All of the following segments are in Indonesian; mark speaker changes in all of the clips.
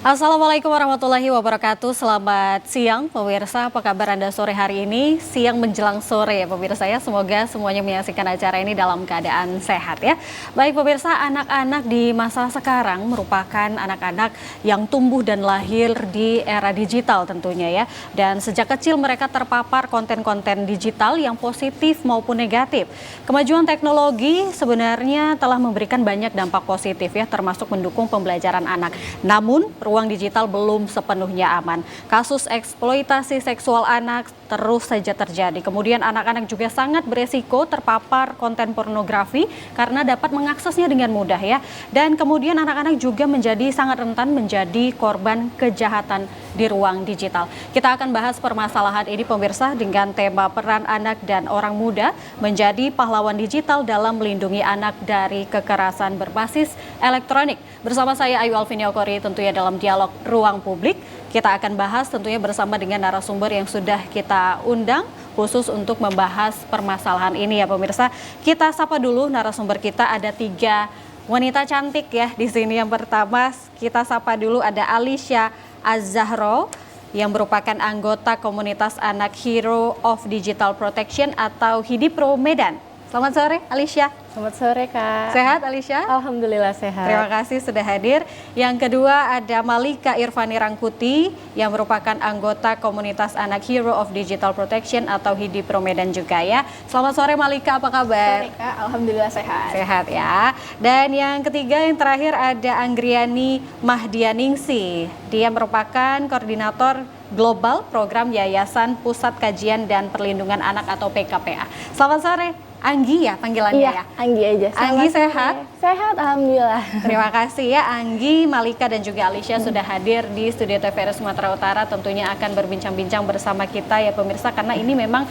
Speaker 1: Assalamualaikum warahmatullahi wabarakatuh. Selamat siang pemirsa, apa kabar Anda sore hari ini? Siang menjelang sore ya pemirsa ya. Semoga semuanya menyaksikan acara ini dalam keadaan sehat ya. Baik pemirsa, anak-anak di masa sekarang merupakan anak-anak yang tumbuh dan lahir di era digital tentunya ya. Dan sejak kecil mereka terpapar konten-konten digital yang positif maupun negatif. Kemajuan teknologi sebenarnya telah memberikan banyak dampak positif ya, termasuk mendukung pembelajaran anak. Namun ruang digital belum sepenuhnya aman. Kasus eksploitasi seksual anak terus saja terjadi. Kemudian anak-anak juga sangat beresiko terpapar konten pornografi karena dapat mengaksesnya dengan mudah ya. Dan kemudian anak-anak juga menjadi sangat rentan menjadi korban kejahatan di ruang digital. Kita akan bahas permasalahan ini pemirsa dengan tema peran anak dan orang muda menjadi pahlawan digital dalam melindungi anak dari kekerasan berbasis elektronik. Bersama saya Ayu Alviniokori tentunya dalam dialog ruang publik. Kita akan bahas tentunya bersama dengan narasumber yang sudah kita undang khusus untuk membahas permasalahan ini ya pemirsa. Kita sapa dulu narasumber kita, ada 3 wanita cantik ya di sini. Yang pertama kita sapa dulu ada Alisya Az-Zahro yang merupakan anggota komunitas anak Hero of Digital Protection atau HIDIPRO Medan. Selamat sore Alisya.
Speaker 2: Selamat sore Kak.
Speaker 1: Sehat Alisya?
Speaker 2: Alhamdulillah sehat.
Speaker 1: Terima kasih sudah hadir. Yang kedua ada Malika Irvani Rangkuti yang merupakan anggota komunitas anak Hero of Digital Protection atau HIDIPRO Medan juga ya. Selamat sore Malika, apa kabar?
Speaker 2: Sore Kak, Alhamdulillah sehat.
Speaker 1: Sehat ya. Dan yang ketiga yang terakhir ada Anggriani Mahdianingsi. Dia merupakan koordinator global program Yayasan Pusat Kajian dan Perlindungan Anak atau PKPA. Selamat sore. Anggi ya panggilannya ya?
Speaker 2: Anggi aja.
Speaker 1: Anggi sehat?
Speaker 2: Sehat, Alhamdulillah.
Speaker 1: Terima kasih ya Anggi, Malika dan juga Alisya sudah hadir di studio TVRI Sumatera Utara. Tentunya akan berbincang-bincang bersama kita ya pemirsa, karena ini memang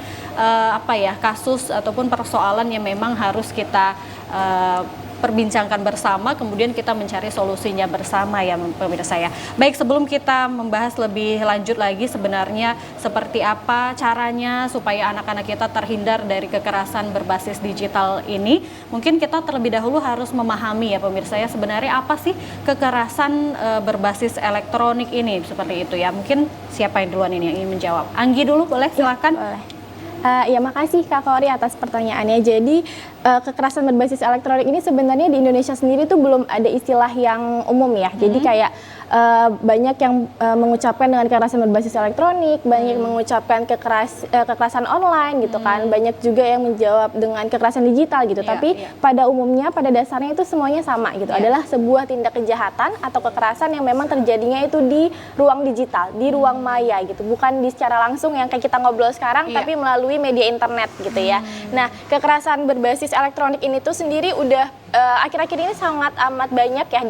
Speaker 1: kasus ataupun persoalan yang memang harus kita perbincangkan bersama, kemudian kita mencari solusinya bersama ya pemirsa ya. Baik, sebelum kita membahas lebih lanjut lagi sebenarnya seperti apa caranya supaya anak-anak kita terhindar dari kekerasan berbasis digital ini, mungkin kita terlebih dahulu harus memahami ya pemirsa ya, sebenarnya apa sih kekerasan berbasis elektronik ini, seperti itu ya. Mungkin siapa yang duluan ini yang ingin menjawab? Anggi dulu boleh, silakan.
Speaker 2: Boleh. Ya makasih Kak Kori atas pertanyaannya. Jadi kekerasan berbasis elektronik ini sebenarnya di Indonesia sendiri tuh belum ada istilah yang umum ya. Jadi kayak banyak yang mengucapkan dengan kekerasan berbasis elektronik, banyak yang mengucapkan kekerasan online gitu kan, banyak juga yang menjawab dengan kekerasan digital gitu. Tapi pada umumnya, pada dasarnya itu semuanya sama gitu, adalah sebuah tindak kejahatan atau kekerasan yang memang terjadinya itu di ruang digital, di ruang maya gitu, bukan di secara langsung yang kayak kita ngobrol sekarang, tapi melalui media internet gitu ya. Nah, kekerasan berbasis elektronik ini tuh sendiri udah akhir-akhir ini sangat amat banyak ya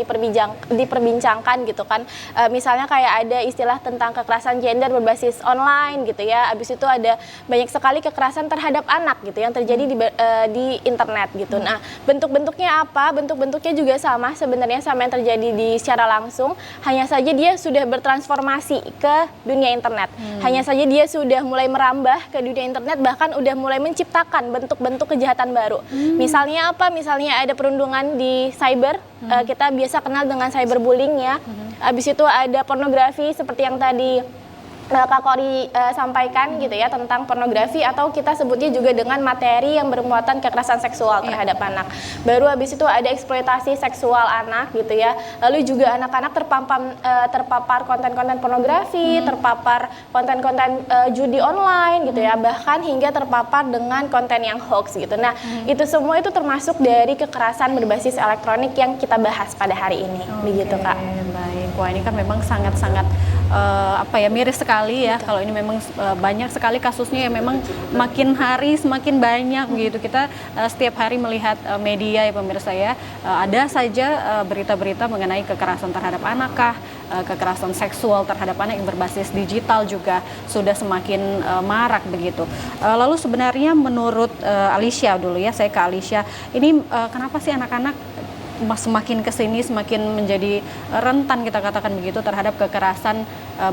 Speaker 2: diperbincangkan gitu kan. Misalnya kayak ada istilah tentang kekerasan gender berbasis online gitu ya. Abis itu ada banyak sekali kekerasan terhadap anak gitu yang terjadi di internet gitu. Nah, bentuk-bentuknya apa? Bentuk-bentuknya juga sama sebenarnya sama yang terjadi di secara langsung. Hanya saja dia sudah bertransformasi ke dunia internet. Hanya saja dia sudah mulai merambah ke dunia internet, bahkan udah mulai menciptakan bentuk-bentuk kejahatan baru. Misalnya apa? Misalnya ada perundungan di cyber, kita biasa kenal dengan cyberbullying ya. Habis itu ada pornografi seperti yang tadi Kak Kori sampaikan gitu ya, tentang pornografi atau kita sebutnya juga dengan materi yang bermuatan kekerasan seksual terhadap anak. Baru habis itu ada eksploitasi seksual anak gitu ya. Lalu juga anak-anak terpapar konten-konten pornografi, terpapar konten-konten judi online gitu ya, bahkan hingga terpapar dengan konten yang hoax gitu. Nah, itu semua itu termasuk dari kekerasan berbasis elektronik yang kita bahas pada hari ini. Begitu Kak.
Speaker 1: Baik, wah ini kan memang sangat-sangat miris sekali ya. Kalau ini memang banyak sekali kasusnya yang memang makin hari semakin banyak begitu. Kita setiap hari melihat media ya pemirsa ya, ada saja berita-berita mengenai kekerasan terhadap anak kah, kekerasan seksual terhadap anak yang berbasis digital juga sudah semakin marak begitu. Lalu sebenarnya menurut Alisya dulu ya, saya ke Alisya, ini kenapa sih anak-anak semakin kesini semakin menjadi rentan, kita katakan begitu, terhadap kekerasan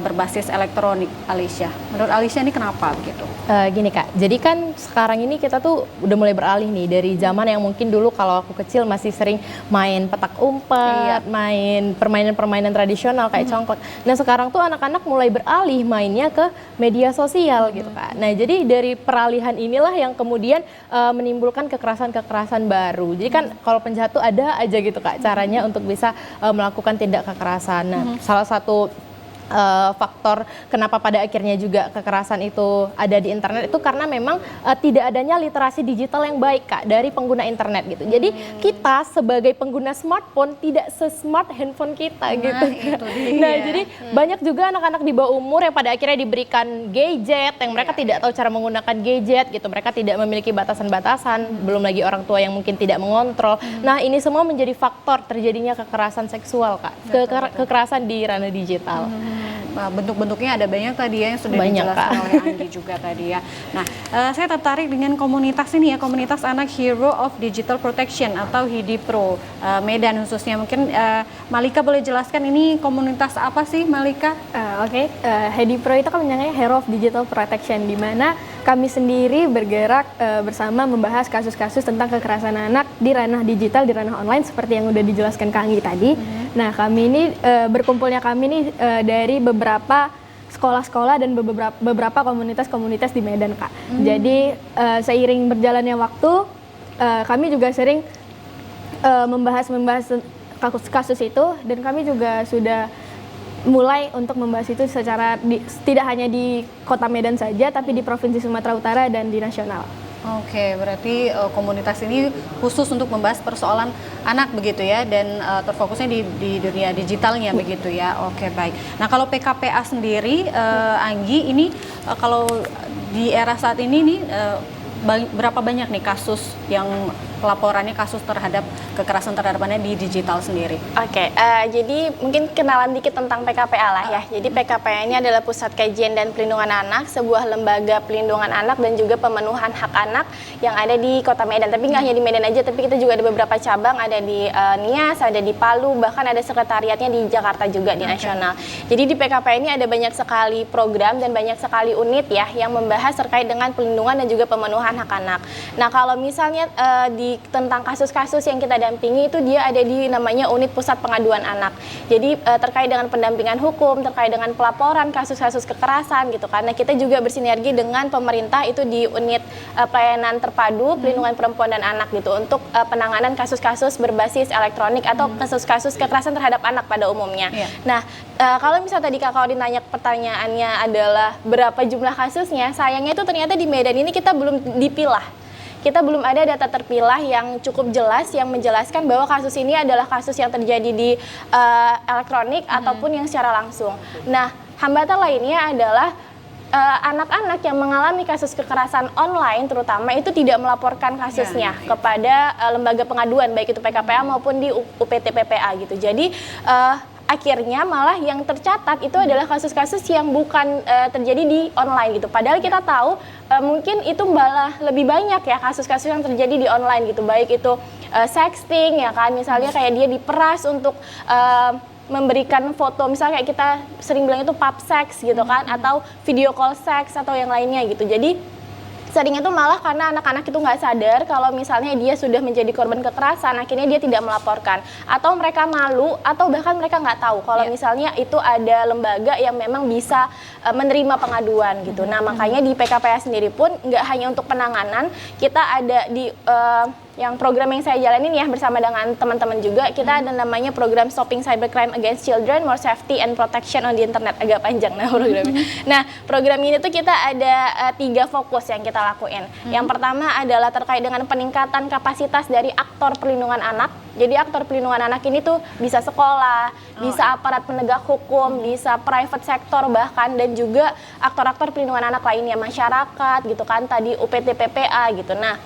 Speaker 1: berbasis elektronik, Alicia. Menurut Alicia ini kenapa begitu?
Speaker 3: Gini Kak, jadi kan sekarang ini kita tuh udah mulai beralih nih dari zaman yang mungkin dulu kalau aku kecil masih sering main petak umpet, main permainan-permainan tradisional kayak congklak. Nah sekarang tuh anak-anak mulai beralih mainnya ke media sosial gitu Kak. Nah jadi dari peralihan inilah yang kemudian menimbulkan kekerasan-kekerasan baru. Jadi kan kalau penjahat tuh ada aja gitu Kak caranya untuk bisa melakukan tindak kekerasan. Nah salah satu faktor kenapa pada akhirnya juga kekerasan itu ada di internet itu karena memang tidak adanya literasi digital yang baik Kak dari pengguna internet gitu. Jadi kita sebagai pengguna smartphone tidak se-smart handphone kita gitu. Nah, jadi banyak juga anak-anak di bawah umur yang pada akhirnya diberikan gadget yang mereka tidak tahu cara menggunakan gadget gitu. Mereka tidak memiliki batasan-batasan, belum lagi orang tua yang mungkin tidak mengontrol. Nah, ini semua menjadi faktor terjadinya kekerasan seksual Kak. Kekerasan di ranah digital.
Speaker 1: Bentuk-bentuknya ada banyak tadi ya yang sudah
Speaker 3: banyak,
Speaker 1: dijelaskan oleh Anggi juga tadi ya. Nah, saya tertarik dengan komunitas ini ya, komunitas anak Hero of Digital Protection atau HIDIPRO Medan khususnya. Mungkin Malika boleh jelaskan ini komunitas apa sih Malika?
Speaker 2: HIDIPRO itu kan namanya Hero of Digital Protection, di mana kami sendiri bergerak bersama membahas kasus-kasus tentang kekerasan anak di ranah digital, di ranah online seperti yang udah dijelaskan Kak Anggi tadi. Nah, kami ini berkumpulnya kami ini dari beberapa sekolah-sekolah dan beberapa komunitas-komunitas di Medan, Kak. Jadi seiring berjalannya waktu, kami juga sering membahas kasus itu, dan kami juga sudah mulai untuk membahas itu secara tidak hanya di Kota Medan saja, tapi di Provinsi Sumatera Utara dan di nasional.
Speaker 1: Oke, berarti komunitas ini khusus untuk membahas persoalan anak begitu ya, dan terfokusnya di dunia digitalnya begitu ya. Oke, baik. Nah, kalau PKPA sendiri, Anggi, ini kalau di era saat ini nih berapa banyak nih kasus yang laporannya kasus terhadap kekerasan terhadap anak di digital sendiri?
Speaker 2: Jadi mungkin kenalan dikit tentang PKPA lah ya. Jadi PKPA ini adalah Pusat Kajian dan Pelindungan Anak, sebuah lembaga pelindungan anak dan juga pemenuhan hak anak yang ada di Kota Medan. Tapi nggak hanya di Medan aja, tapi kita juga ada beberapa cabang, ada di Nias, ada di Palu, bahkan ada sekretariatnya di Jakarta juga di nasional. Jadi di PKPA ini ada banyak sekali program dan banyak sekali unit ya yang membahas terkait dengan pelindungan dan juga pemenuhan hak anak. Nah, kalau misalnya tentang kasus-kasus yang kita dampingi itu dia ada di namanya unit pusat pengaduan anak. Jadi terkait dengan pendampingan hukum, terkait dengan pelaporan kasus-kasus kekerasan gitu. Karena kita juga bersinergi dengan pemerintah itu di unit pelayanan terpadu pelindungan perempuan dan anak gitu untuk penanganan kasus-kasus berbasis elektronik atau kasus-kasus kekerasan terhadap anak pada umumnya. Nah, kalau misalnya tadi Kak Kaudin nanya pertanyaannya adalah berapa jumlah kasusnya, sayangnya itu ternyata di Medan ini kita belum dipilah. Kita belum ada data terpilah yang cukup jelas yang menjelaskan bahwa kasus ini adalah kasus yang terjadi di elektronik ataupun yang secara langsung. Nah, hambatan lainnya adalah anak-anak yang mengalami kasus kekerasan online terutama itu tidak melaporkan kasusnya kepada lembaga pengaduan baik itu PKPA maupun di UPT PPA gitu. Jadi akhirnya malah yang tercatat itu adalah kasus-kasus yang bukan terjadi di online gitu. Padahal kita tahu mungkin itu malah lebih banyak ya kasus-kasus yang terjadi di online gitu. Baik itu sexting ya kan, misalnya kayak dia diperas untuk memberikan foto, misalnya kayak kita sering bilang itu pub sex gitu kan, atau video call sex atau yang lainnya gitu. Jadi seringnya itu malah karena anak-anak itu nggak sadar kalau misalnya dia sudah menjadi korban kekerasan, akhirnya dia tidak melaporkan, atau mereka malu, atau bahkan mereka nggak tahu kalau misalnya itu ada lembaga yang memang bisa menerima pengaduan gitu. Nah, makanya di PKPA sendiri pun nggak hanya untuk penanganan, kita ada di yang program yang saya jalanin ya bersama dengan teman-teman juga, kita ada namanya program Stopping Cybercrime Against Children, More Safety and Protection on the Internet, agak panjang nah programnya. Nah, program ini tuh kita ada 3 fokus yang kita lakuin. Yang pertama adalah terkait dengan peningkatan kapasitas dari aktor perlindungan anak. Jadi aktor perlindungan anak ini tuh bisa sekolah, bisa aparat penegak hukum, bisa private sector bahkan, dan juga aktor-aktor perlindungan anak lainnya, masyarakat gitu kan, tadi UPT PPA gitu. Nah,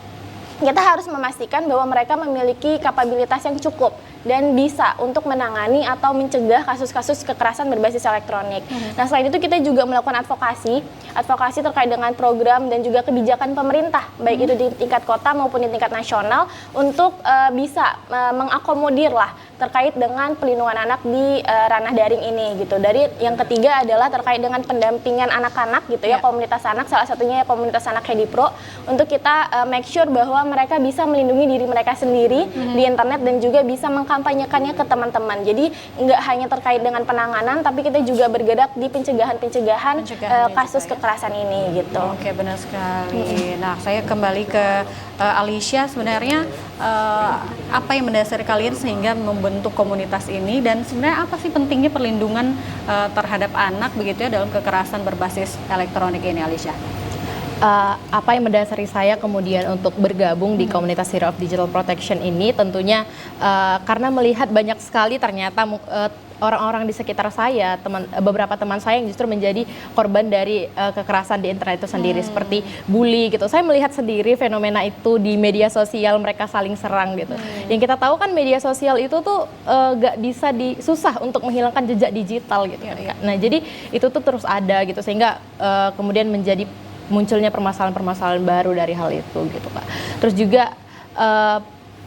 Speaker 2: kita harus memastikan bahwa mereka memiliki kapabilitas yang cukup dan bisa untuk menangani atau mencegah kasus-kasus kekerasan berbasis elektronik. Nah, selain itu kita juga melakukan advokasi terkait dengan program dan juga kebijakan pemerintah, baik itu di tingkat kota maupun di tingkat nasional, untuk bisa mengakomodir lah terkait dengan pelindungan anak di ranah daring ini gitu. Dari yang ketiga adalah terkait dengan pendampingan anak-anak gitu ya, komunitas anak, salah satunya ya komunitas anak HediPro, untuk kita make sure bahwa mereka bisa melindungi diri mereka sendiri di internet dan juga bisa mengkampanyekannya ke teman-teman. Jadi nggak hanya terkait dengan penanganan, tapi kita juga bergerak di pencegahan kasus kekerasan ini gitu.
Speaker 1: Oke, benar sekali. Nah, saya kembali ke Alicia, sebenarnya apa yang mendasari kalian sehingga membentuk komunitas ini, dan sebenarnya apa sih pentingnya perlindungan terhadap anak begitu ya dalam kekerasan berbasis elektronik ini, Alicia?
Speaker 3: Apa yang mendasari saya kemudian untuk bergabung di komunitas Hero of Digital Protection ini tentunya karena melihat banyak sekali ternyata orang-orang di sekitar saya, beberapa teman saya yang justru menjadi korban dari kekerasan di internet itu sendiri, seperti bully gitu. Saya melihat sendiri fenomena itu di media sosial, mereka saling serang gitu. Yang kita tahu kan media sosial itu tuh gak bisa susah untuk menghilangkan jejak digital gitu. Nah, jadi itu tuh terus ada gitu, sehingga kemudian menjadi munculnya permasalahan-permasalahan baru dari hal itu gitu Kak. Terus juga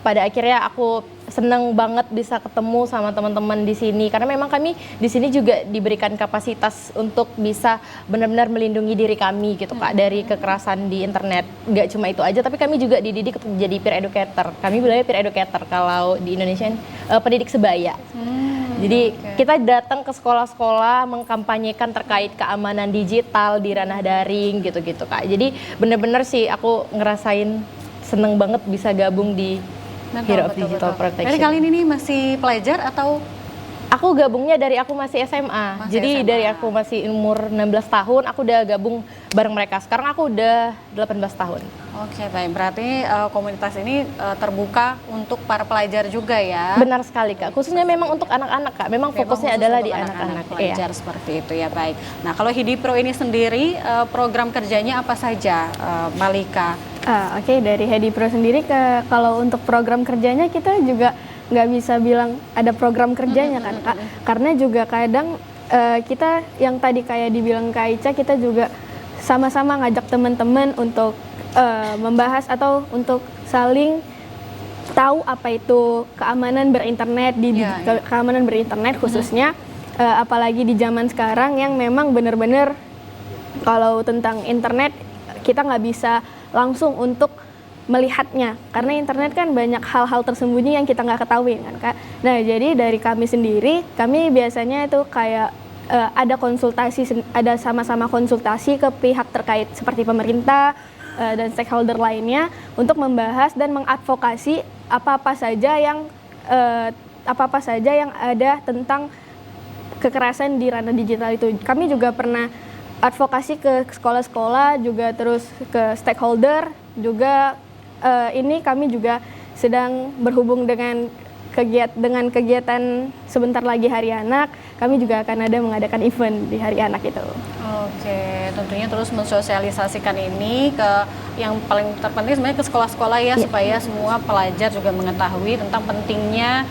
Speaker 3: pada akhirnya aku senang banget bisa ketemu sama teman-teman di sini, karena memang kami di sini juga diberikan kapasitas untuk bisa benar-benar melindungi diri kami gitu Kak dari kekerasan di internet. Gak cuma itu aja, tapi kami juga dididik untuk menjadi peer educator. Kami bilangnya peer educator kalau di Indonesia pendidik sebaya. Jadi kita datang ke sekolah-sekolah mengkampanyekan terkait keamanan digital di ranah daring gitu-gitu Kak. Jadi benar-benar sih aku ngerasain seneng banget bisa gabung di Hero of Digital Protection.
Speaker 1: Jadi kalian ini masih pelajar atau?
Speaker 3: Aku gabungnya dari aku masih SMA. Jadi dari aku masih umur 16 tahun aku udah gabung bareng mereka. Sekarang aku udah 18 tahun.
Speaker 1: Oke, baik. Berarti komunitas ini terbuka untuk para pelajar juga ya?
Speaker 3: Benar sekali Kak. Khususnya memang untuk anak-anak Kak. Memang fokusnya adalah di anak-anak.
Speaker 1: Pelajar seperti itu ya, baik. Nah, kalau HediPro ini sendiri program kerjanya apa saja, Malika?
Speaker 2: Oke, dari HediPro sendiri kalau untuk program kerjanya kita juga nggak bisa bilang ada program kerjanya kan Kak, karena juga kadang kita yang tadi kayak dibilang Kak Ica, kita juga sama-sama ngajak teman-teman untuk membahas atau untuk saling tahu apa itu keamanan berinternet keamanan berinternet khususnya apalagi di zaman sekarang yang memang benar-benar kalau tentang internet kita nggak bisa langsung untuk melihatnya, karena internet kan banyak hal-hal tersembunyi yang kita nggak ketahui kan Kak. Nah, jadi dari kami sendiri, kami biasanya itu kayak ada sama-sama konsultasi ke pihak terkait seperti pemerintah dan stakeholder lainnya untuk membahas dan mengadvokasi apa-apa saja yang ada tentang kekerasan di ranah digital itu. Kami juga pernah advokasi ke sekolah-sekolah, juga terus ke stakeholder, juga ini kami juga sedang berhubung dengan kegiatan sebentar lagi Hari Anak, kami juga akan ada mengadakan event di Hari Anak itu.
Speaker 1: Oke, tentunya terus mensosialisasikan ini ke yang paling terpenting sebenarnya ke sekolah-sekolah ya, supaya semua pelajar juga mengetahui tentang pentingnya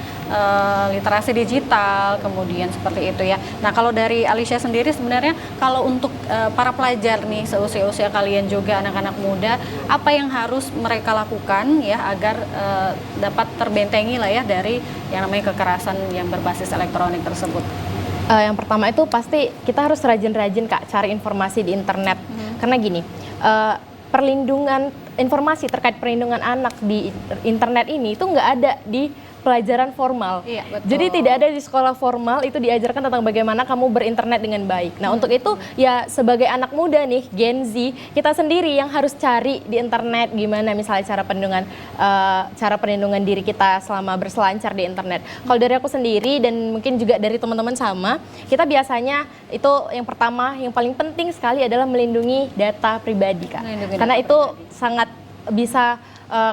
Speaker 1: literasi digital, kemudian seperti itu ya. Nah, kalau dari Alicia sendiri sebenarnya kalau untuk para pelajar nih seusia-usia kalian juga anak-anak muda, apa yang harus mereka lakukan ya agar dapat terbentengi lah ya dari yang namanya kekerasan yang berbasis elektronik tersebut?
Speaker 3: Yang pertama itu pasti kita harus rajin-rajin Kak cari informasi di internet. Karena gini, perlindungan informasi terkait perlindungan anak di internet ini itu nggak ada di pelajaran formal.
Speaker 1: Iya, betul.
Speaker 3: Jadi tidak ada di sekolah formal itu diajarkan tentang bagaimana kamu berinternet dengan baik. Nah, untuk itu ya sebagai anak muda nih, Gen Z, kita sendiri yang harus cari di internet gimana misalnya cara perlindungan diri kita selama berselancar di internet. Kalau dari aku sendiri dan mungkin juga dari teman-teman sama, kita biasanya itu yang pertama, yang paling penting sekali adalah melindungi data pribadi Kak. Karena itu sangat bisa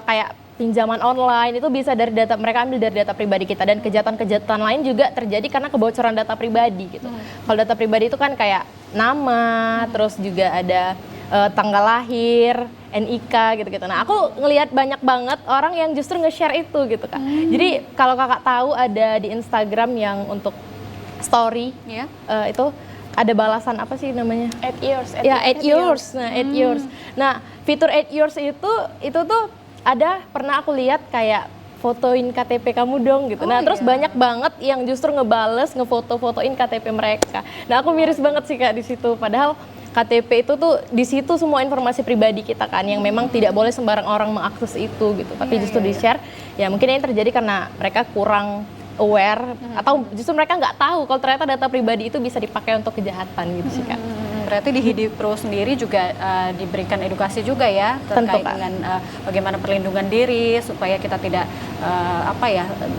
Speaker 3: kayak pinjaman online itu bisa dari data mereka ambil dari data pribadi kita, dan kejahatan-kejahatan lain juga terjadi karena kebocoran data pribadi gitu. Kalau data pribadi itu kan kayak nama, terus juga ada tanggal lahir, NIK gitu-gitu. Nah, aku ngelihat banyak banget orang yang justru nge-share itu gitu kan. Jadi kalau kakak tahu ada di Instagram yang untuk story itu ada balasan apa sih namanya?
Speaker 2: At yours.
Speaker 3: At yours. Nah, at yours. Nah, fitur at yours itu tuh ada, pernah aku lihat kayak fotoin KTP kamu dong gitu. Nah, terus banyak banget yang justru ngebales, ngefoto-fotoin KTP mereka. Nah, aku miris banget sih Kak di situ. Padahal KTP itu tuh di situ semua informasi pribadi kita kan, yang memang tidak boleh sembarang orang mengakses itu gitu. Tapi justru di-share, ya mungkin ini terjadi karena mereka kurang aware atau justru mereka nggak tahu kalau ternyata data pribadi itu bisa dipakai untuk kejahatan gitu sih Kak.
Speaker 1: Berarti di Hidipro sendiri juga diberikan edukasi juga ya terkait dengan bagaimana perlindungan diri supaya kita tidak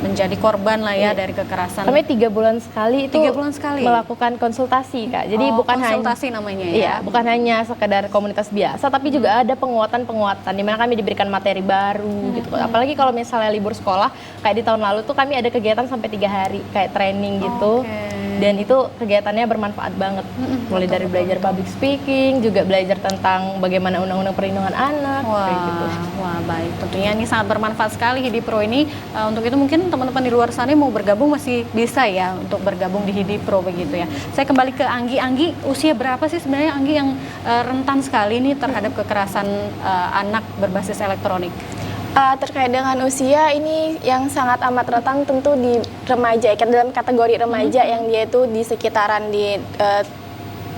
Speaker 1: menjadi korban lah ya dari kekerasan.
Speaker 3: Kami 3 bulan sekali itu
Speaker 1: 3 bulan sekali
Speaker 3: melakukan konsultasi Kak. Jadi bukan
Speaker 1: konsultasi namanya ya.
Speaker 3: Iya, bukan hanya sekedar komunitas biasa, tapi juga ada penguatan-penguatan di mana kami diberikan materi baru gitu. Apalagi kalau misalnya libur sekolah, kayak di tahun lalu tuh kami ada kegiatan sampai 3 hari kayak training gitu. Dan itu kegiatannya bermanfaat banget. Mulai dari belajar public speaking, juga belajar tentang bagaimana undang-undang perlindungan anak. Kayak gitu.
Speaker 1: Wah, baik. Tentunya ini sangat bermanfaat sekali Hidipro ini. Untuk itu mungkin teman-teman di luar sana mau bergabung masih bisa ya untuk bergabung di Hidipro begitu ya. Saya kembali ke Anggi. Anggi, usia berapa sih sebenarnya Anggi yang rentan sekali nih terhadap kekerasan anak berbasis elektronik?
Speaker 2: Terkait dengan usia ini yang sangat amat rentan tentu di remaja, dalam kategori remaja yang dia itu di sekitaran di 12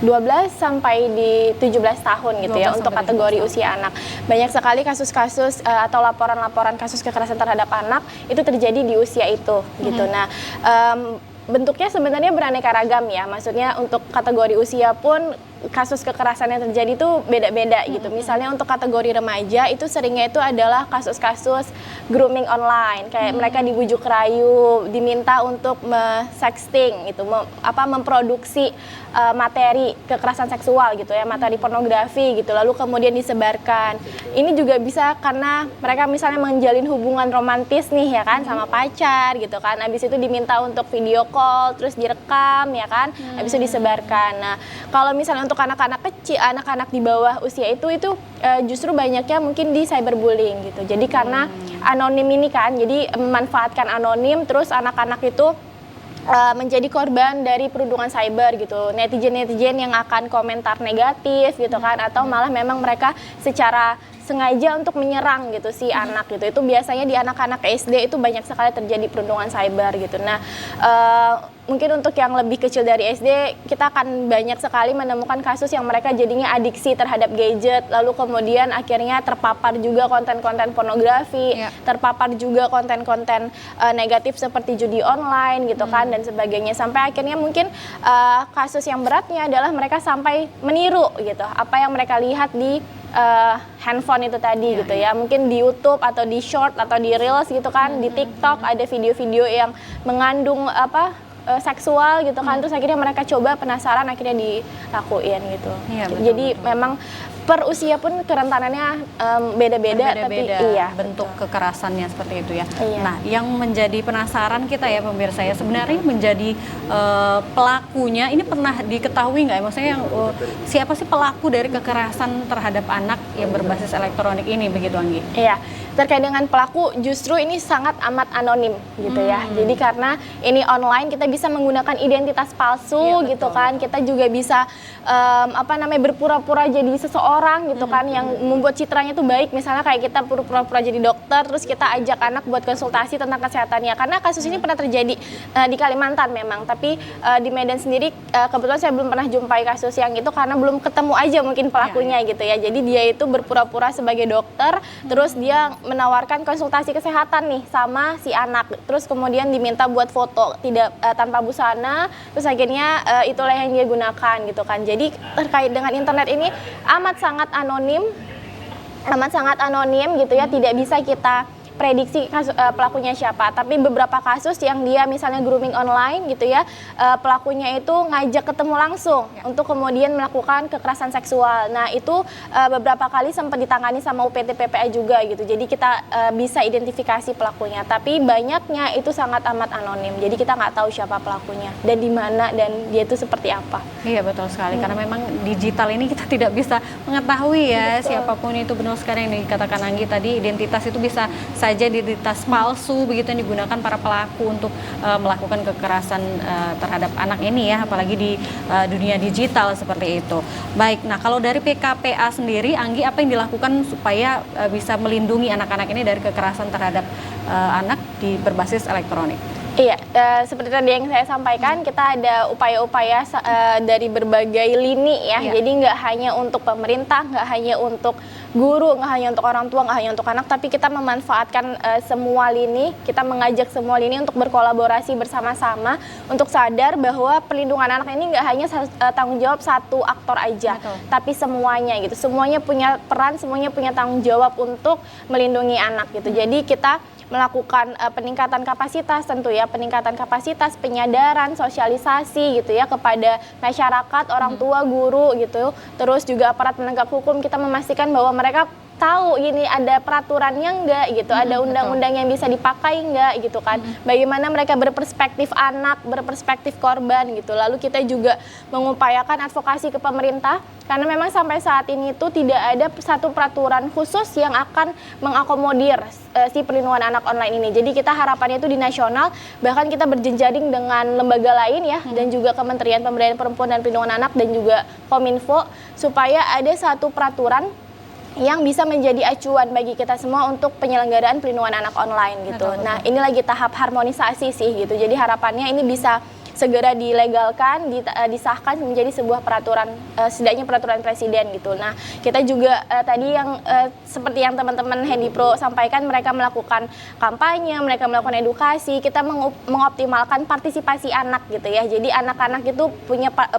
Speaker 2: sampai di 17 tahun gitu ya untuk kategori usia anak. Banyak sekali kasus-kasus atau laporan-laporan kasus kekerasan terhadap anak itu terjadi di usia itu gitu. Nah, bentuknya sebenarnya beraneka ragam ya. Maksudnya untuk kategori usia pun kasus kekerasan yang terjadi itu beda-beda gitu. Misalnya untuk kategori remaja itu seringnya itu adalah kasus-kasus grooming online, kayak mereka dibujuk rayu, diminta untuk sexting gitu, memproduksi materi kekerasan seksual gitu ya, materi pornografi gitu, lalu kemudian disebarkan. Ini juga bisa karena mereka misalnya menjalin hubungan romantis nih ya kan sama pacar gitu kan, habis itu diminta untuk video call, terus direkam ya kan, habis itu disebarkan. Nah, kalau misalnya untuk anak-anak kecil, anak-anak di bawah usia itu justru banyaknya mungkin di cyberbullying gitu. Jadi karena anonim ini kan, jadi memanfaatkan anonim, terus anak-anak itu menjadi korban dari perundungan cyber gitu. Netizen-netizen yang akan komentar negatif gitu kan, atau malah memang mereka secara sengaja untuk menyerang gitu si anak gitu. Itu biasanya di anak-anak SD itu banyak sekali terjadi perundungan cyber gitu. Nah, mungkin untuk yang lebih kecil dari SD, kita akan banyak sekali menemukan kasus yang mereka jadinya adiksi terhadap gadget, lalu kemudian akhirnya terpapar juga konten-konten pornografi, terpapar juga konten-konten negatif seperti judi online gitu kan, dan sebagainya. Sampai akhirnya mungkin kasus yang beratnya adalah mereka sampai meniru gitu, apa yang mereka lihat di handphone itu tadi gitu ya. Mungkin di YouTube atau di short atau di reels gitu kan, di TikTok ada video-video yang mengandung seksual gitu kan, terus akhirnya mereka coba, penasaran, akhirnya dilakuin gitu. Jadi memang per usia pun kerentanannya beda-beda, tapi
Speaker 1: bentuk kekerasannya seperti itu ya. Nah, yang menjadi penasaran kita ya pemirsa ya, sebenarnya menjadi pelakunya ini pernah diketahui nggak? Maksudnya yang siapa sih pelaku dari kekerasan terhadap anak yang berbasis elektronik ini begitu Anggi?
Speaker 2: Iya. Terkait dengan pelaku justru ini sangat amat anonim gitu ya. Jadi karena ini online, kita bisa menggunakan identitas palsu gitu kan. Kita juga bisa berpura-pura jadi seseorang gitu kan, yang membuat citranya tuh baik. Misalnya kayak kita pura-pura jadi dokter, terus kita ajak anak buat konsultasi tentang kesehatannya. Karena kasus ini pernah terjadi di Kalimantan memang, tapi di Medan sendiri kebetulan saya belum pernah jumpai kasus yang itu karena belum ketemu aja mungkin pelakunya gitu ya. Jadi dia itu berpura-pura sebagai dokter, terus dia menawarkan konsultasi kesehatan nih sama si anak, terus kemudian diminta buat foto tanpa busana, terus akhirnya itulah yang dia gunakan gitu kan. Jadi terkait dengan internet ini amat sangat anonim gitu ya, tidak bisa kita prediksi pelakunya siapa. Tapi beberapa kasus yang dia misalnya grooming online gitu ya, pelakunya itu ngajak ketemu langsung untuk kemudian melakukan kekerasan seksual. Nah itu beberapa kali sempat ditangani sama UPT PPA juga gitu. Jadi kita bisa identifikasi pelakunya. Tapi banyaknya itu sangat amat anonim. Jadi kita nggak tahu siapa pelakunya dan di mana dan dia itu seperti apa.
Speaker 1: Iya betul sekali, karena memang digital ini kita tidak bisa mengetahui ya siapapun itu. Benar sekali yang dikatakan Anggi tadi, identitas itu bisa saja identitas palsu begitu yang digunakan para pelaku untuk melakukan kekerasan terhadap anak ini ya, apalagi di dunia digital seperti itu. Baik, nah kalau dari PKPA sendiri, Anggi apa yang dilakukan supaya bisa melindungi anak-anak ini dari kekerasan terhadap anak di berbasis elektronik?
Speaker 2: Iya, seperti tadi yang saya sampaikan, kita ada upaya-upaya dari berbagai lini ya. Jadi nggak hanya untuk pemerintah, nggak hanya untuk guru, nggak hanya untuk orang tua, nggak hanya untuk anak, tapi kita memanfaatkan semua lini. Kita mengajak semua lini untuk berkolaborasi bersama-sama untuk sadar bahwa perlindungan anak ini nggak hanya tanggung jawab satu aktor aja, tapi semuanya gitu. Semuanya punya peran, semuanya punya tanggung jawab untuk melindungi anak gitu. Jadi kita melakukan peningkatan kapasitas, tentu ya, peningkatan kapasitas, penyadaran, sosialisasi gitu ya kepada masyarakat, orang tua, guru gitu. Terus juga aparat penegak hukum, kita memastikan bahwa mereka tahu ini ada peraturannya enggak gitu, ada undang-undang yang bisa dipakai enggak gitu kan. Bagaimana mereka berperspektif anak, berperspektif korban gitu. Lalu kita juga mengupayakan advokasi ke pemerintah karena memang sampai saat ini itu tidak ada satu peraturan khusus yang akan mengakomodir si perlindungan anak online ini. Jadi kita harapannya itu di nasional, bahkan kita berjejaring dengan lembaga lain ya, dan juga Kementerian Pemberdayaan Perempuan dan Perlindungan Anak dan juga Kominfo, supaya ada satu peraturan yang bisa menjadi acuan bagi kita semua untuk penyelenggaraan perlindungan anak online gitu.
Speaker 1: Betul.
Speaker 2: Nah, ini lagi tahap harmonisasi sih gitu. Jadi harapannya ini bisa segera dilegalkan, disahkan menjadi sebuah peraturan, setidaknya peraturan presiden gitu. Nah, kita juga tadi yang seperti yang teman-teman Handipro sampaikan, mereka melakukan kampanye, mereka melakukan edukasi, kita mengoptimalkan partisipasi anak gitu ya. Jadi anak-anak itu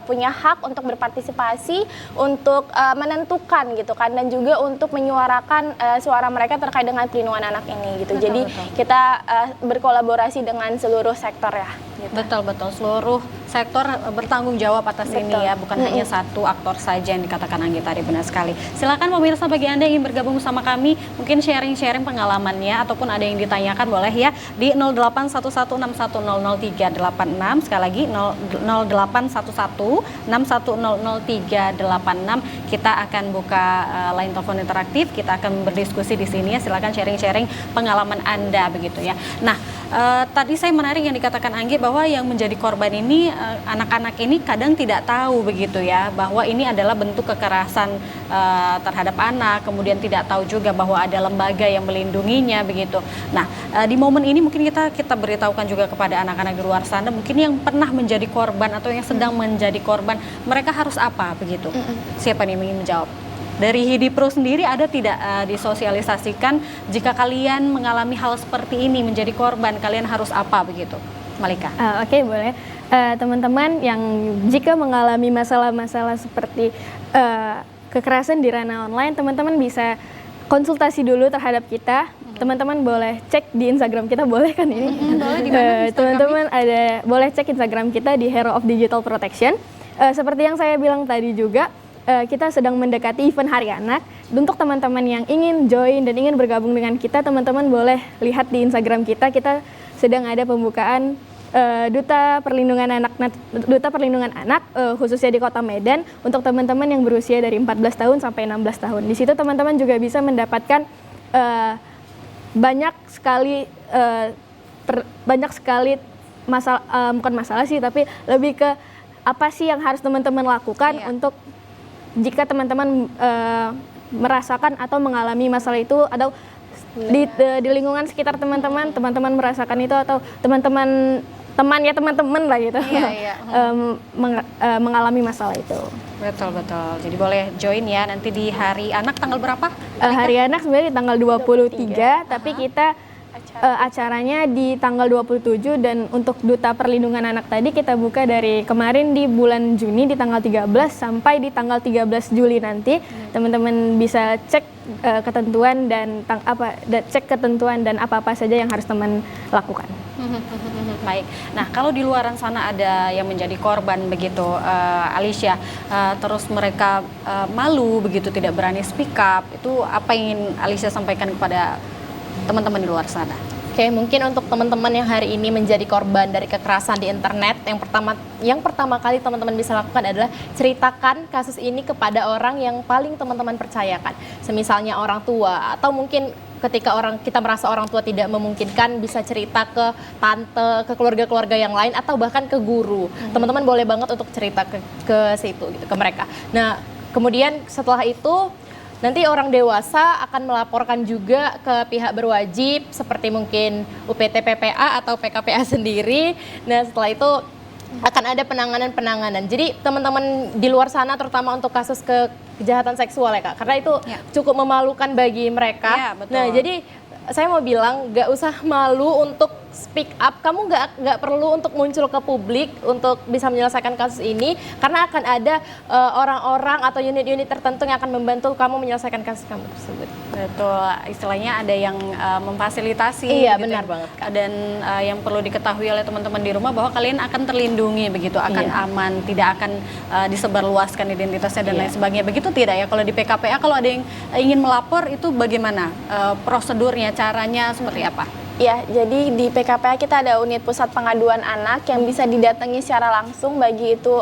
Speaker 2: punya hak untuk berpartisipasi, untuk menentukan gitu kan, dan juga untuk menyuarakan suara mereka terkait dengan perlindungan anak ini gitu. Jadi kita berkolaborasi dengan seluruh sektor ya. Gitu.
Speaker 1: Betul, seluruh sektor bertanggung jawab atas ini ya, bukan hanya satu aktor saja yang dikatakan Anggi tadi, benar sekali. Silakan pemirsa, bagi Anda yang ingin bergabung sama kami, mungkin sharing-sharing pengalamannya ataupun ada yang ditanyakan boleh ya di 081161000386, sekali lagi 081161000386. Kita akan buka line telepon interaktif, kita akan berdiskusi di sini ya. Silakan sharing-sharing pengalaman Anda begitu ya. Nah, tadi saya menarik yang dikatakan Anggi bahwa yang menjadi korban ini anak-anak ini kadang tidak tahu begitu ya, bahwa ini adalah bentuk kekerasan terhadap anak, kemudian tidak tahu juga bahwa ada lembaga yang melindunginya begitu. Nah, di momen ini mungkin kita beritahukan juga kepada anak-anak di luar sana mungkin yang pernah menjadi korban atau yang sedang menjadi korban, mereka harus apa begitu. Siapa nih yang ingin menjawab? Dari Handipro sendiri ada tidak disosialisasikan jika kalian mengalami hal seperti ini, menjadi korban, kalian harus apa begitu? Malika.
Speaker 4: Oke, boleh. Teman-teman yang jika mengalami masalah-masalah seperti kekerasan di ranah online, teman-teman bisa konsultasi dulu terhadap kita. Teman-teman boleh cek di Instagram kita, boleh kan ini?
Speaker 1: Boleh, di mana
Speaker 4: teman-teman boleh cek Instagram kita di Hero of Digital Protection. Seperti yang saya bilang tadi juga, kita sedang mendekati event Hari Anak. Untuk teman-teman yang ingin join dan ingin bergabung dengan kita, teman-teman boleh lihat di Instagram kita. Kita sedang ada pembukaan Duta Perlindungan Anak khususnya di Kota Medan untuk teman-teman yang berusia dari 14 tahun sampai 16 tahun. Di situ teman-teman juga bisa mendapatkan banyak sekali masalah, bukan masalah sih, tapi lebih ke apa sih yang harus teman-teman lakukan untuk jika teman-teman merasakan atau mengalami masalah itu, atau di lingkungan sekitar teman-teman merasakan itu, atau teman-teman lah gitu, mengalami masalah itu.
Speaker 1: Betul. Jadi boleh join ya nanti di Hari Anak tanggal berapa?
Speaker 4: Hari Anak sebenarnya di tanggal 23, tapi kita acaranya di tanggal 27, dan untuk Duta Perlindungan Anak tadi kita buka dari kemarin di bulan Juni di tanggal 13 sampai di tanggal 13 Juli nanti. Teman-teman bisa cek ketentuan dan cek ketentuan dan apa-apa saja yang harus teman lakukan.
Speaker 1: Baik. Nah, kalau di luaran sana ada yang menjadi korban begitu, Alicia, terus mereka malu begitu, tidak berani speak up, itu apa yang ingin Alicia sampaikan kepada teman-teman di luar sana?
Speaker 3: Oke, mungkin untuk teman-teman yang hari ini menjadi korban dari kekerasan di internet, yang pertama kali teman-teman bisa lakukan adalah ceritakan kasus ini kepada orang yang paling teman-teman percayakan. Semisalnya orang tua, atau mungkin ketika kita merasa orang tua tidak memungkinkan, bisa cerita ke tante, ke keluarga-keluarga yang lain, atau bahkan ke guru. Teman-teman boleh banget untuk cerita ke situ gitu, ke mereka. Nah, kemudian setelah itu nanti orang dewasa akan melaporkan juga ke pihak berwajib seperti mungkin UPT PPA atau PKPA sendiri. Nah, setelah itu akan ada penanganan-penanganan. Jadi teman-teman di luar sana, terutama untuk kasus kejahatan seksual ya Kak, karena itu cukup memalukan bagi mereka.
Speaker 1: Ya, betul.
Speaker 3: Nah, jadi saya mau bilang nggak usah malu untuk speak up. Kamu nggak perlu untuk muncul ke publik untuk bisa menyelesaikan kasus ini, karena akan ada orang-orang atau unit-unit tertentu yang akan membantu kamu menyelesaikan kasus kamu tersebut.
Speaker 1: Betul, istilahnya ada yang memfasilitasi.
Speaker 3: Iya,
Speaker 1: gitu
Speaker 3: benar
Speaker 1: ya.
Speaker 3: banget, Kak.
Speaker 1: Dan yang perlu diketahui oleh teman-teman di rumah bahwa kalian akan terlindungi begitu, akan aman, tidak akan disebarluaskan identitasnya dan lain sebagainya. Begitu tidak ya kalau di PKPA, kalau ada yang ingin melapor itu bagaimana prosedurnya, caranya seperti apa?
Speaker 2: Ya, jadi di PKPA kita ada unit pusat pengaduan anak yang bisa didatangi secara langsung bagi itu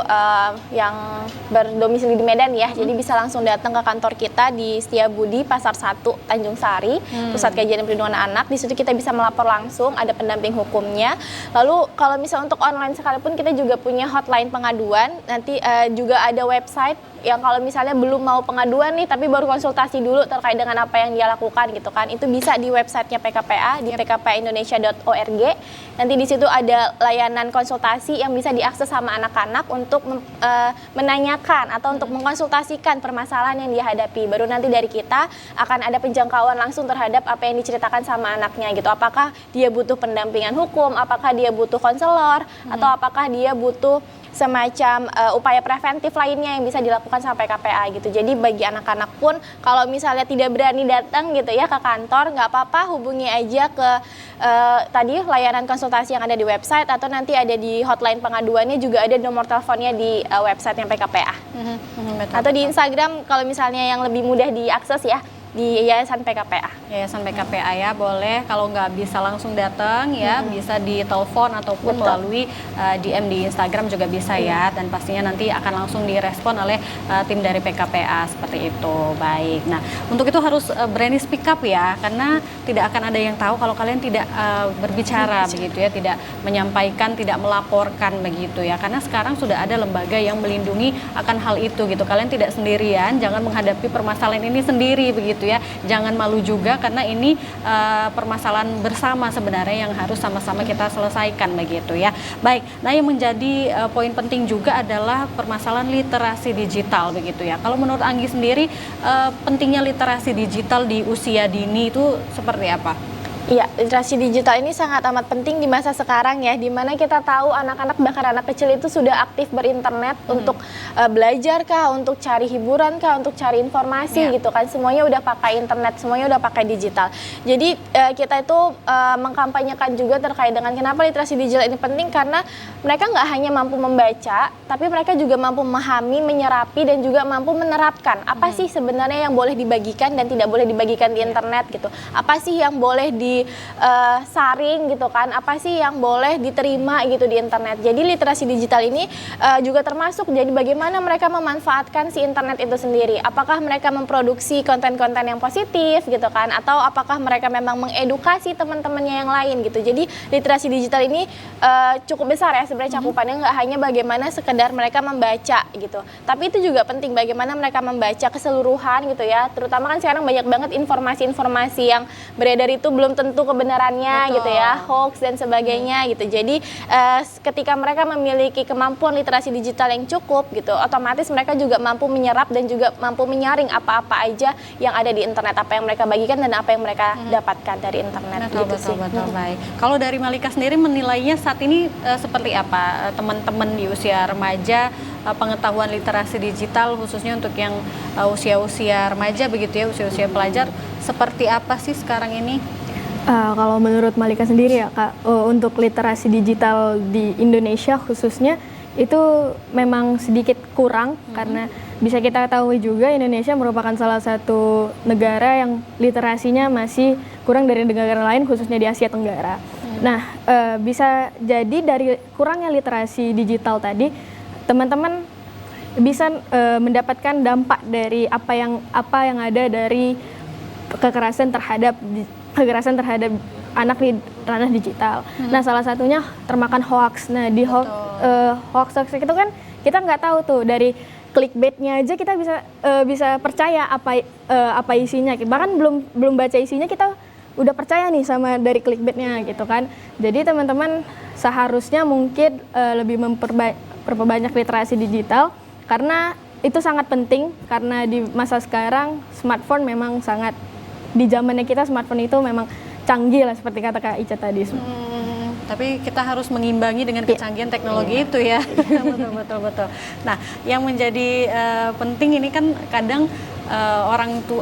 Speaker 2: yang berdomisili di Medan ya. Jadi bisa langsung datang ke kantor kita di Setiabudi, Pasar 1, Tanjung Sari, Pusat Kajian dan Perlindungan Anak. Di situ kita bisa melapor langsung, ada pendamping hukumnya. Lalu kalau misalnya untuk online sekalipun kita juga punya hotline pengaduan. Nanti juga ada website yang kalau misalnya belum mau pengaduan nih tapi baru konsultasi dulu terkait dengan apa yang dia lakukan gitu kan, itu bisa di websitenya PKPA di pkpaindonesia.org. Nanti di situ ada layanan konsultasi yang bisa diakses sama anak-anak untuk menanyakan atau untuk mengkonsultasikan permasalahan yang dia hadapi. Baru nanti dari kita akan ada penjangkauan langsung terhadap apa yang diceritakan sama anaknya gitu. Apakah dia butuh pendampingan hukum, apakah dia butuh konselor, atau apakah dia butuh semacam upaya preventif lainnya yang bisa dilakukan sampai KPA gitu. Jadi bagi anak-anak pun kalau misalnya tidak berani datang gitu ya ke kantor, nggak apa-apa, hubungi aja ke tadi layanan konsultasi yang ada di website, atau nanti ada di hotline pengaduannya, juga ada nomor teleponnya di websitenya PKPA. Atau di Instagram kalau misalnya yang lebih mudah diakses ya, di Yayasan PKPA.
Speaker 1: Yayasan PKPA ya, boleh kalau nggak bisa langsung datang ya, bisa ditelepon ataupun melalui DM di Instagram juga bisa ya, dan pastinya nanti akan langsung direspon oleh tim dari PKPA seperti itu. Baik, nah untuk itu harus berani speak up ya, karena tidak akan ada yang tahu kalau kalian tidak berbicara begitu ya, tidak menyampaikan, tidak melaporkan begitu ya, karena sekarang sudah ada lembaga yang melindungi akan hal itu gitu. Kalian tidak sendirian, jangan menghadapi permasalahan ini sendiri begitu ya, jangan malu juga karena ini permasalahan bersama sebenarnya yang harus sama-sama kita selesaikan begitu ya. Baik, nah yang menjadi poin penting juga adalah permasalahan literasi digital begitu ya. Kalau menurut Anggi sendiri pentingnya literasi digital di usia dini itu seperti apa?
Speaker 2: Iya, literasi digital ini sangat amat penting di masa sekarang ya, di mana kita tahu anak-anak bahkan anak kecil itu sudah aktif berinternet untuk belajar kah, untuk cari hiburan kah, untuk cari informasi gitu kan, semuanya udah pakai internet, semuanya udah pakai digital. Jadi kita itu mengkampanyekan juga terkait dengan kenapa literasi digital ini penting, karena mereka nggak hanya mampu membaca, tapi mereka juga mampu memahami, menyerapi, dan juga mampu menerapkan apa sih sebenarnya yang boleh dibagikan dan tidak boleh dibagikan di internet gitu. Apa sih yang boleh disaring gitu kan, apa sih yang boleh diterima gitu di internet. Jadi literasi digital ini juga termasuk jadi bagaimana mereka memanfaatkan si internet itu sendiri. Apakah mereka memproduksi konten-konten yang positif gitu kan, atau apakah mereka memang mengedukasi teman-temannya yang lain gitu. Jadi literasi digital ini cukup besar ya sebenarnya cakupannya, nggak hanya bagaimana sekedar mereka membaca gitu, tapi itu juga penting bagaimana mereka membaca keseluruhan gitu ya. Terutama kan sekarang banyak banget informasi-informasi yang beredar itu belum tentu kebenarannya gitu ya, hoax dan sebagainya gitu. Jadi ketika mereka memiliki kemampuan literasi digital yang cukup gitu, otomatis mereka juga mampu menyerap dan juga mampu menyaring apa-apa aja yang ada di internet, apa yang mereka bagikan dan apa yang mereka dapatkan dari internet.
Speaker 1: Betul, baik. Kalau dari Malika sendiri menilainya saat ini seperti apa teman-teman di usia remaja pengetahuan literasi digital khususnya untuk yang usia-usia remaja begitu ya, usia-usia pelajar, seperti apa sih sekarang ini?
Speaker 4: Kalau menurut Malika sendiri ya Kak, untuk literasi digital di Indonesia khususnya itu memang sedikit kurang karena bisa kita ketahui juga Indonesia merupakan salah satu negara yang literasinya masih kurang dari negara lain khususnya di Asia Tenggara. Nah, bisa jadi dari kurangnya literasi digital tadi teman-teman bisa mendapatkan dampak dari apa yang ada dari kekerasan terhadap anak di ranah digital. Nah, salah satunya termakan hoax. Nah, di hoax itu kan kita nggak tahu tuh dari clickbaitnya aja kita bisa percaya apa isinya. Bahkan belum baca isinya kita udah percaya nih sama dari clickbaitnya gitu kan. Jadi teman-teman seharusnya mungkin lebih memperbanyak literasi digital karena itu sangat penting karena di masa sekarang smartphone memang sangat di zamannya kita smartphone itu memang canggih lah seperti kata Kak Ica tadi.
Speaker 1: Tapi kita harus mengimbangi dengan kecanggihan teknologi itu ya. Betul. Nah, yang menjadi penting ini kan kadang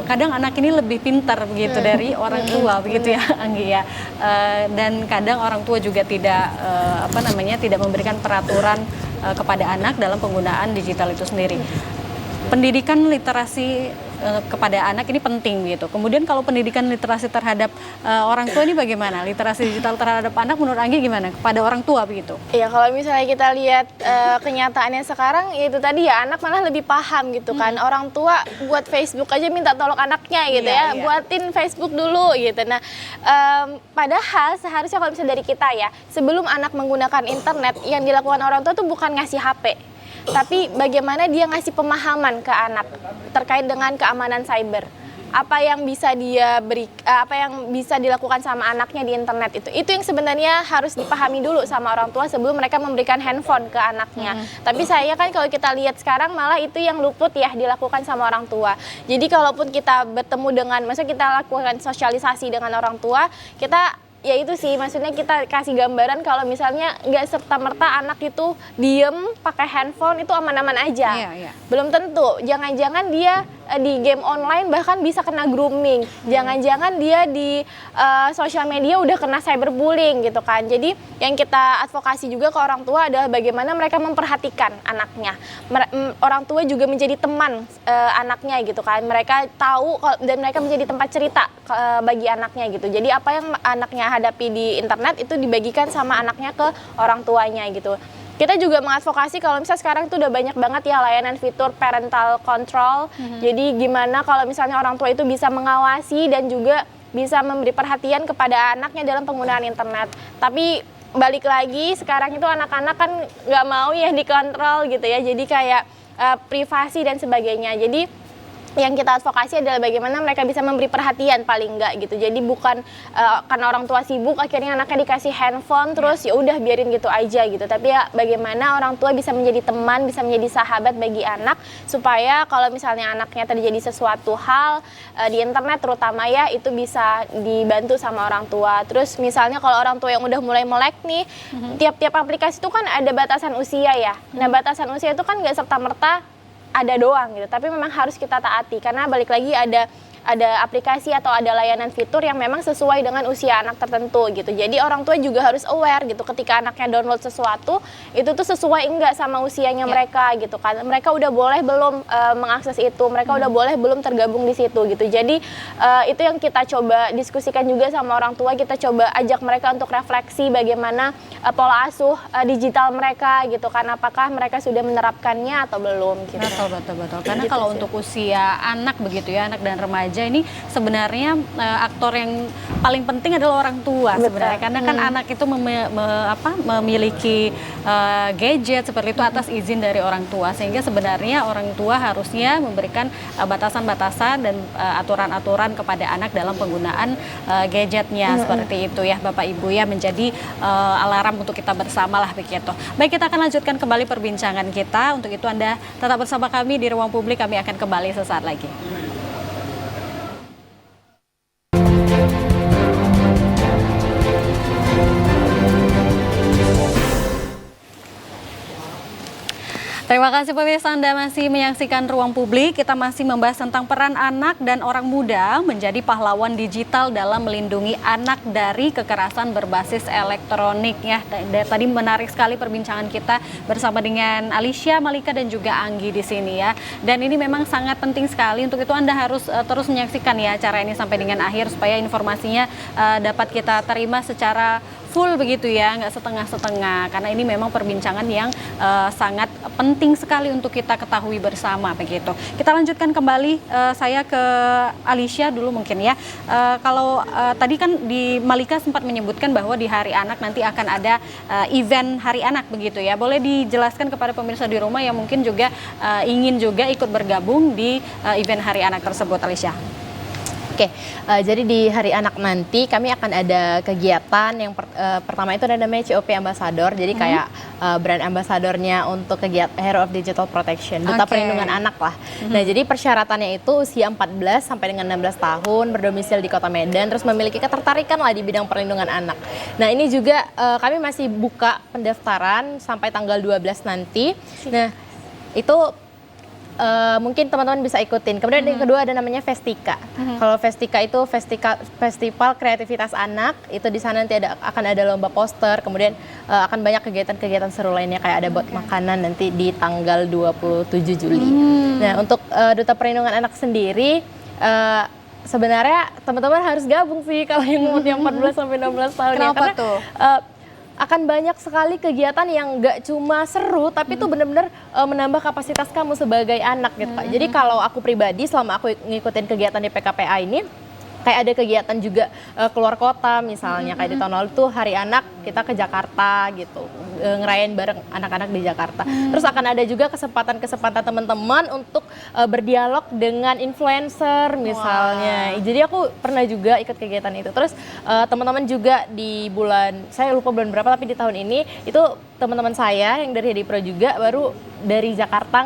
Speaker 1: kadang anak ini lebih pintar begitu dari orang tua begitu ya, Anggi ya. Dan kadang orang tua juga tidak tidak memberikan peraturan kepada anak dalam penggunaan digital itu sendiri. Pendidikan literasi kepada anak ini penting gitu. Kemudian kalau pendidikan literasi terhadap orang tua ini bagaimana? Literasi digital terhadap anak menurut Anggi gimana? Kepada orang tua begitu?
Speaker 2: Ya kalau misalnya kita lihat kenyataannya sekarang, ya itu tadi ya anak malah lebih paham gitu kan. Orang tua buat Facebook aja minta tolong anaknya gitu buatin Facebook dulu gitu. Nah, padahal seharusnya kalau misalnya dari kita ya, sebelum anak menggunakan internet, yang dilakukan orang tua tuh bukan ngasih HP. Tapi bagaimana dia ngasih pemahaman ke anak terkait dengan keamanan cyber. Apa yang bisa apa yang bisa dilakukan sama anaknya di internet itu yang sebenarnya harus dipahami dulu sama orang tua sebelum mereka memberikan handphone ke anaknya. Tapi saya kan kalau kita lihat sekarang malah itu yang luput ya dilakukan sama orang tua. Jadi kalaupun kita bertemu dengan, maksudnya kita lakukan sosialisasi dengan orang tua, kita ya itu sih, maksudnya kita kasih gambaran kalau misalnya nggak serta-merta anak itu diem pakai handphone itu aman-aman aja. Belum tentu, jangan-jangan dia di game online bahkan bisa kena grooming. Jangan-jangan dia di sosial media udah kena cyberbullying gitu kan. Jadi yang kita advokasi juga ke orang tua adalah bagaimana mereka memperhatikan anaknya. Orang tua juga menjadi teman anaknya gitu kan. Mereka tahu dan mereka menjadi tempat cerita bagi anaknya gitu. Jadi apa yang anaknya hadapi di internet itu dibagikan sama anaknya ke orang tuanya gitu. Kita juga mengadvokasi kalau misalnya sekarang itu udah banyak banget ya layanan fitur parental control. Jadi gimana kalau misalnya orang tua itu bisa mengawasi dan juga bisa memberi perhatian kepada anaknya dalam penggunaan internet. Tapi balik lagi sekarang itu anak-anak kan nggak mau ya dikontrol gitu ya. Jadi kayak privasi dan sebagainya. Jadi yang kita advokasi adalah bagaimana mereka bisa memberi perhatian paling enggak gitu. Jadi bukan karena orang tua sibuk akhirnya anaknya dikasih handphone terus ya udah biarin gitu aja gitu. Tapi ya bagaimana orang tua bisa menjadi teman, bisa menjadi sahabat bagi anak supaya kalau misalnya anaknya terjadi sesuatu hal di internet terutama ya itu bisa dibantu sama orang tua. Terus misalnya kalau orang tua yang udah mulai melek nih, tiap-tiap aplikasi itu kan ada batasan usia ya. Nah, batasan usia itu kan nggak serta-merta ada doang gitu, tapi memang harus kita taati karena balik lagi ada aplikasi atau ada layanan fitur yang memang sesuai dengan usia anak tertentu gitu. Jadi orang tua juga harus aware gitu ketika anaknya download sesuatu itu tuh sesuai enggak sama usianya mereka gitu kan. Mereka udah boleh belum mengakses itu, mereka udah boleh belum tergabung di situ gitu. Jadi itu yang kita coba diskusikan juga sama orang tua, kita coba ajak mereka untuk refleksi bagaimana pola asuh digital mereka gitu kan, apakah mereka sudah menerapkannya atau belum gitu.
Speaker 1: Betul. Karena
Speaker 2: gitu
Speaker 1: kalau
Speaker 2: sih.
Speaker 1: untuk usia anak begitu ya, anak dan remaja ini sebenarnya aktor yang paling penting adalah orang tua sebenarnya. Karena kan anak itu memiliki gadget seperti itu atas izin dari orang tua, sehingga sebenarnya orang tua harusnya memberikan batasan-batasan dan aturan-aturan kepada anak dalam penggunaan gadgetnya seperti itu ya Bapak Ibu ya, menjadi alarm untuk kita bersama lah begitu. Baik, kita akan lanjutkan kembali perbincangan kita. Untuk itu Anda tetap bersama kami di Ruang Publik, kami akan kembali sesaat lagi. Terima kasih pemirsa, Anda masih menyaksikan Ruang Publik. Kita masih membahas tentang peran anak dan orang muda menjadi pahlawan digital dalam melindungi anak dari kekerasan berbasis elektronik ya. Tadi menarik sekali perbincangan kita bersama dengan Alicia, Malika dan juga Anggi di sini ya. Dan ini memang sangat penting sekali. Untuk itu Anda harus terus menyaksikan ya acara ini sampai dengan akhir supaya informasinya dapat kita terima secara full begitu ya, nggak setengah-setengah, karena ini memang perbincangan yang sangat penting sekali untuk kita ketahui bersama begitu. Kita lanjutkan kembali, saya ke Alicia dulu mungkin ya. Kalau tadi kan di Malika sempat menyebutkan bahwa di Hari Anak nanti akan ada event Hari Anak begitu ya. Boleh dijelaskan kepada pemirsa di rumah yang mungkin juga ingin juga ikut bergabung di event Hari Anak tersebut, Alicia?
Speaker 3: Oke, jadi di Hari Anak nanti kami akan ada kegiatan yang pertama itu ada namanya COP Ambassador, jadi kayak brand ambasadornya untuk kegiatan Hero of Digital Protection, Duta Perlindungan Anak lah. Nah, jadi persyaratannya itu usia 14 sampai dengan 16 tahun, berdomisili di Kota Medan, terus memiliki ketertarikan lah di bidang perlindungan anak. Nah, ini juga kami masih buka pendaftaran sampai tanggal 12 nanti. Nah, itu mungkin teman-teman bisa ikutin. Kemudian yang kedua ada namanya Festika. Kalau Festika itu festival kreativitas anak. Itu di sana nanti akan ada lomba poster. Kemudian akan banyak kegiatan-kegiatan seru lainnya kayak ada buat makanan nanti di tanggal 27 Juli. Nah, untuk Duta Perlindungan Anak sendiri sebenarnya teman-teman harus gabung sih kalau yang umurnya 14 sampai 16 tahun.
Speaker 1: Kenapa
Speaker 3: ya. Karena,
Speaker 1: tuh?
Speaker 3: akan banyak sekali kegiatan yang nggak cuma seru, tapi itu benar-benar menambah kapasitas kamu sebagai anak gitu Pak. Jadi kalau aku pribadi selama aku ngikutin kegiatan di PKPA ini, kayak ada kegiatan juga keluar kota misalnya, kayak di tahun lalu tuh Hari Anak kita ke Jakarta gitu, ngerayain bareng anak-anak di Jakarta. Terus akan ada juga kesempatan-kesempatan teman-teman untuk berdialog dengan influencer misalnya. Jadi aku pernah juga ikut kegiatan itu. Terus teman-teman juga di bulan, saya lupa bulan berapa, tapi di tahun ini itu teman-teman saya yang dari Hedi Pro juga baru dari Jakarta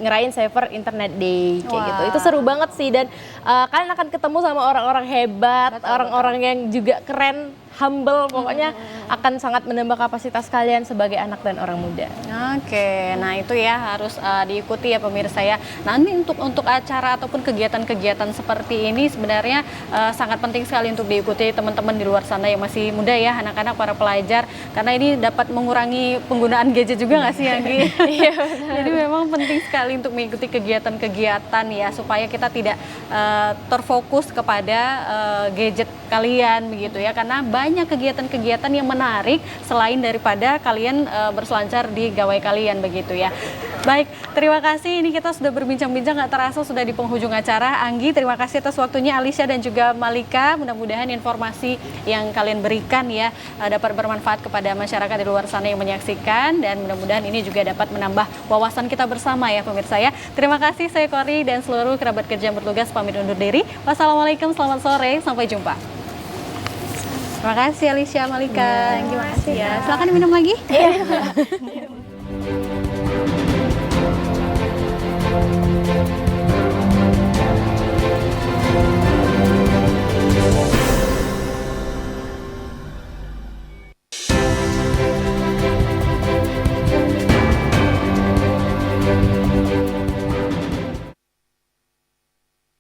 Speaker 3: ngerayain Saver Internet Day kayak gitu. Itu seru banget sih, dan kalian akan ketemu sama orang-orang hebat, orang-orang yang juga keren, humble, pokoknya akan sangat menambah kapasitas kalian sebagai anak dan orang muda.
Speaker 1: Oke, nah itu ya harus diikuti ya pemirsa ya. Nah, ini untuk acara ataupun kegiatan-kegiatan seperti ini sebenarnya sangat penting sekali untuk diikuti teman-teman di luar sana yang masih muda ya, anak-anak, para pelajar, karena ini dapat mengurangi penggunaan gadget juga nggak sih, Anggi? Iya. Jadi memang penting sekali untuk mengikuti kegiatan-kegiatan ya, supaya kita tidak terfokus kepada gadget kalian begitu ya, karena banyak kegiatan-kegiatan yang menarik selain daripada kalian berselancar di gawai kalian begitu ya. Baik, terima kasih. Ini kita sudah berbincang-bincang, nggak terasa sudah di penghujung acara. Anggi, terima kasih atas waktunya. Alicia dan juga Malika, mudah-mudahan informasi yang kalian berikan ya dapat bermanfaat kepada masyarakat di luar sana yang menyaksikan, dan mudah-mudahan ini juga dapat menambah wawasan kita bersama ya pemirsa ya. Terima kasih, saya Kori dan seluruh kerabat kerja yang bertugas pamit undur diri. Wassalamualaikum, selamat sore, sampai jumpa. Terima kasih Alicia, Malika. Terima kasih ya. Silakan minum lagi. Iya.